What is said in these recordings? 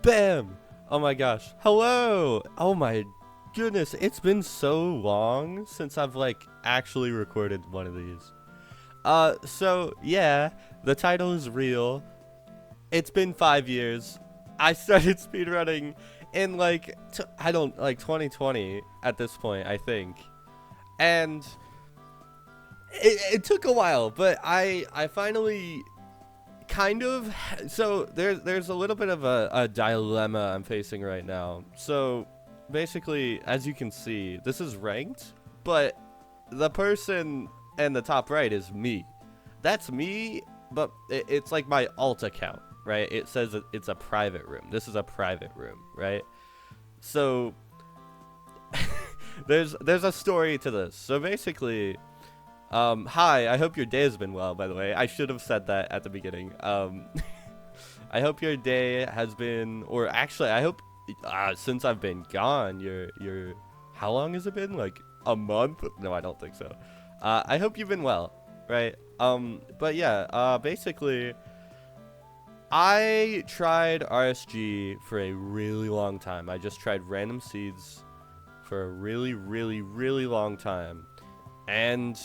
Bam! Oh my gosh. Hello! Oh my goodness, it's been so long since I've like actually recorded one of these. So yeah, the title is real. It's been 5 years. I started speedrunning in like, I don't, like 2020 at this point, I think. And it took a while, but I finally kind of, so there's a little bit of a dilemma I'm facing right now. So basically, as you can see, this is ranked, but the person in the top right is me. That's me, but it's like my alt account, right? It says it's a private room. This is a private room, right? So there's a story to this. So basically, hi, I hope your day has been well, by the way. I should have said that at the beginning. I hope your day has been, or actually, I hope, since I've been gone, how long has it been? Like a month? No, I don't think so. I hope you've been well, right? But yeah, basically, I tried RSG for a really long time. I just tried random seeds for a really, really, really long time. And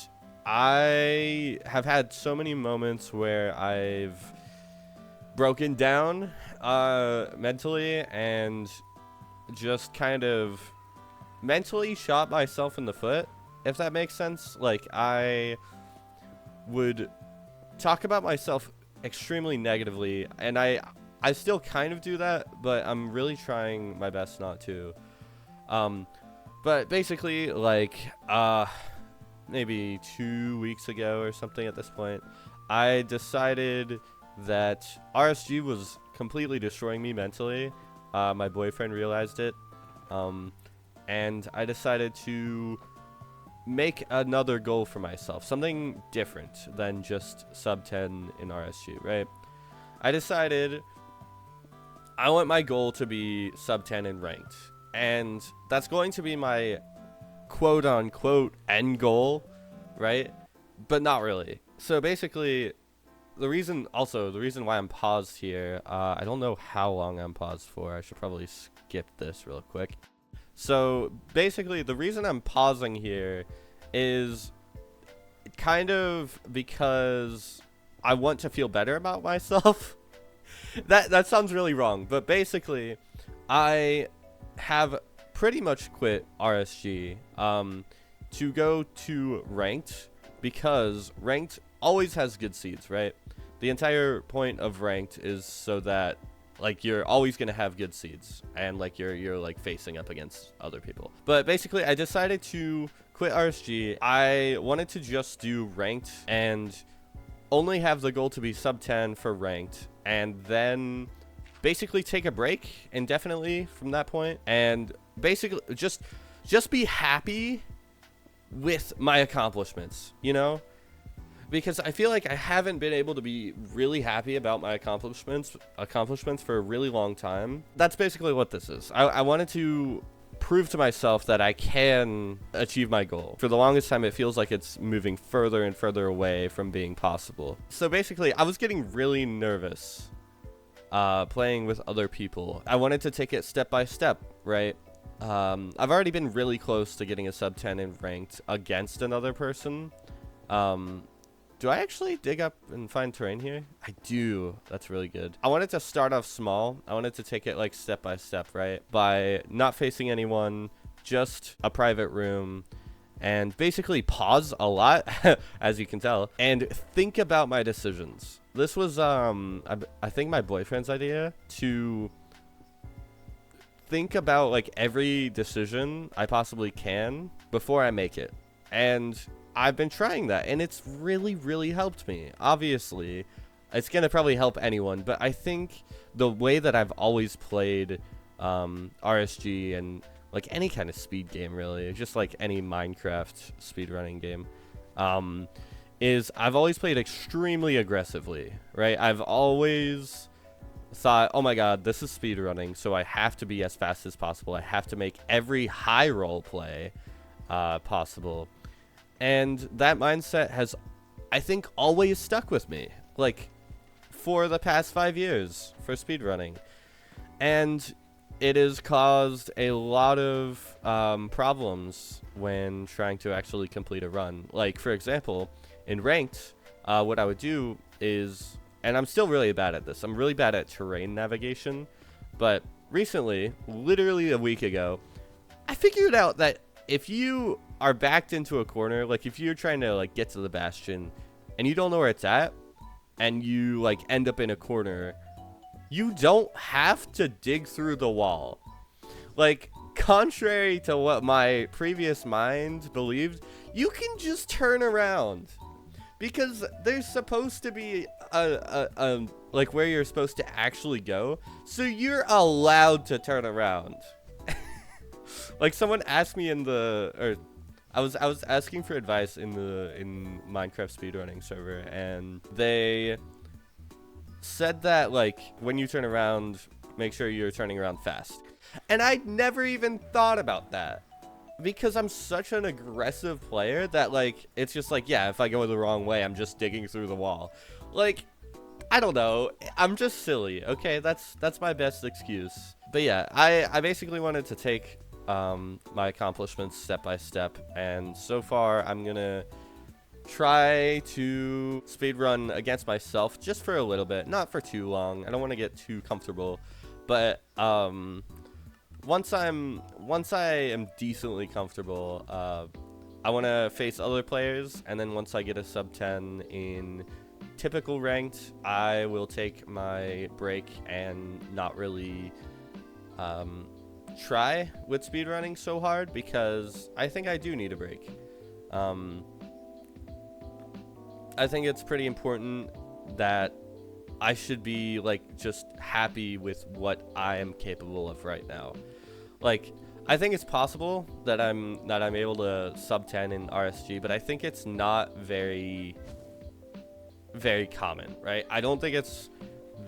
I have had so many moments where I've broken down mentally and just kind of mentally shot myself in the foot, if that makes sense. Like, I would talk about myself extremely negatively, and I still kind of do that, but I'm really trying my best not to. But basically, like, maybe 2 weeks ago or something at this point, I decided that RSG was completely destroying me mentally. My boyfriend realized it, and I decided to make another goal for myself, something different than just sub 10 in RSG, right? I decided I want my goal to be sub 10 in ranked, and that's going to be my quote unquote end goal, right? But not really. So basically, the reason why I'm paused here, I don't know how long I'm paused for. I should probably skip this real quick. So basically, the reason I'm pausing here is kind of because I want to feel better about myself. That sounds really wrong, but basically, I have pretty much quit RSG to go to ranked, because ranked always has good seeds, right? The entire point of ranked is so that like you're always gonna have good seeds, and like you're like facing up against other people. But basically, I decided to quit RSG. I wanted to just do ranked and only have the goal to be sub 10 for ranked, and then basically take a break indefinitely from that point, and basically just be happy with my accomplishments, you know? Because I feel like I haven't been able to be really happy about my accomplishments for a really long time. That's basically what this is. I wanted to prove to myself that I can achieve my goal. For the longest time, it feels like it's moving further and further away from being possible. So basically, I was getting really nervous playing with other people. I wanted to take it step by step, right? I've already been really close to getting a sub 10 in ranked against another person. Do I actually dig up and find terrain here? I do. That's really good. I wanted to start off small. I wanted to take it like step by step, right? By not facing anyone, just a private room, and basically pause a lot, as you can tell, and think about my decisions. This was, I think my boyfriend's idea, to think about like every decision I possibly can before I make it. And I've been trying that, and it's really, really helped me. Obviously, it's going to probably help anyone, but I think the way that I've always played RSG and like any kind of speed game, really, just like any Minecraft speedrunning game, is I've always played extremely aggressively, right? I've always thought, oh my god, this is speedrunning, so I have to be as fast as possible. I have to make every high roll play possible. And that mindset has, I think, always stuck with me, like, for the past 5 years for speedrunning. And it has caused a lot of problems when trying to actually complete a run. Like, for example, in ranked, what I would do is, and I'm still really bad at this, I'm really bad at terrain navigation, but recently, literally a week ago, I figured out that if you are backed into a corner, like if you're trying to like get to the bastion and you don't know where it's at and you like end up in a corner, you don't have to dig through the wall. Like, contrary to what my previous mind believed, you can just turn around. Because there's supposed to be a like where you're supposed to actually go, so you're allowed to turn around. Like, someone asked me I was asking for advice in Minecraft speedrunning server, and they said that like when you turn around, make sure you're turning around fast. And I never even thought about that, because I'm such an aggressive player that like it's just like, yeah, if I go the wrong way, I'm just digging through the wall. Like, I don't know, I'm just silly. Okay, that's my best excuse. But yeah, I basically wanted to take my accomplishments step by step, and so far I'm gonna try to speedrun against myself just for a little bit, not for too long. I don't want to get too comfortable, but once I am decently comfortable, I want to face other players, and then once I get a sub 10 in typical ranked, I will take my break and not really try with speedrunning so hard, because I think I do need a break. I think it's pretty important that I should be like just happy with what I am capable of right now. Like, I think it's possible that I'm able to sub 10 in RSG, but I think it's not very common, right? I don't think it's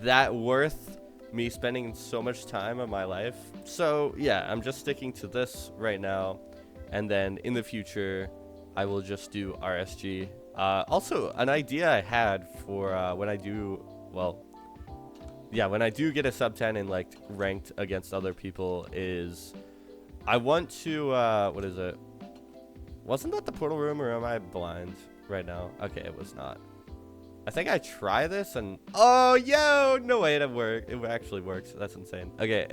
that worth me spending so much time of my life. So yeah, I'm just sticking to this right now, and then in the future I will just do RSG. Also, an idea I had for when I do get a sub 10 and like ranked against other people is I want to what is it? Wasn't that the portal room, or am I blind right now? Okay, it was not. I think I try this and no way, it actually works. That's insane. Okay.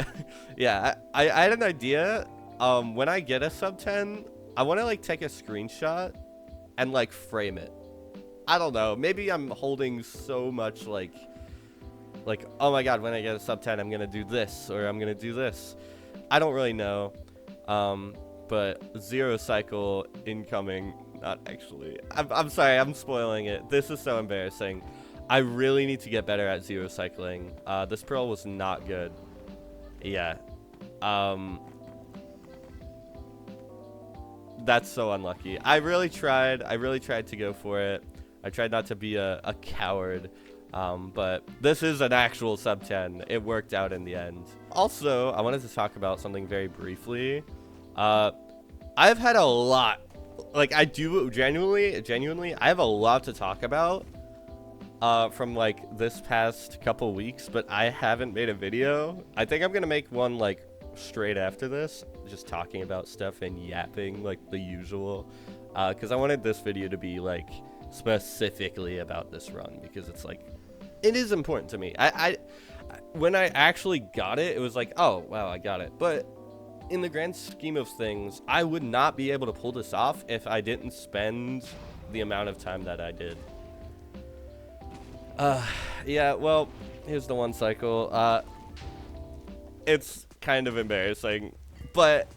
Yeah, I had an idea. When I get a sub 10, I want to like take a screenshot and like frame it. I don't know, maybe I'm holding so much like oh my god, when I get a sub 10 I'm gonna do this, or I'm gonna do this. I don't really know. But zero cycle incoming. Not actually. I'm sorry, I'm spoiling it. This is so embarrassing. I really need to get better at zero cycling. This pearl was not good. Yeah. That's so unlucky. I really tried to go for it. I tried not to be a coward. But this is an actual sub 10. It worked out in the end. Also, I wanted to talk about something very briefly. I've had a lot, like I do genuinely, I have a lot to talk about from like this past couple weeks, but I haven't made a video. I think I'm gonna make one like straight after this, just talking about stuff and yapping like the usual, because I wanted this video to be like specifically about this run, because it's like, it is important to me. I when I actually got it, it was like, oh wow, I got it. But in the grand scheme of things, I would not be able to pull this off if I didn't spend the amount of time that I did. Yeah, well, here's the one cycle. It's kind of embarrassing, but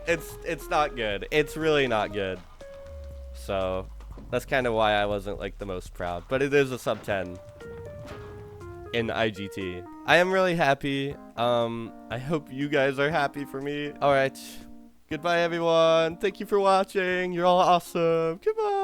it's not good. It's really not good. So that's kind of why I wasn't like the most proud, but it is a sub 10 in IGT. I am really happy. I hope you guys are happy for me. All right, goodbye everyone. Thank you for watching. You're all awesome. Goodbye.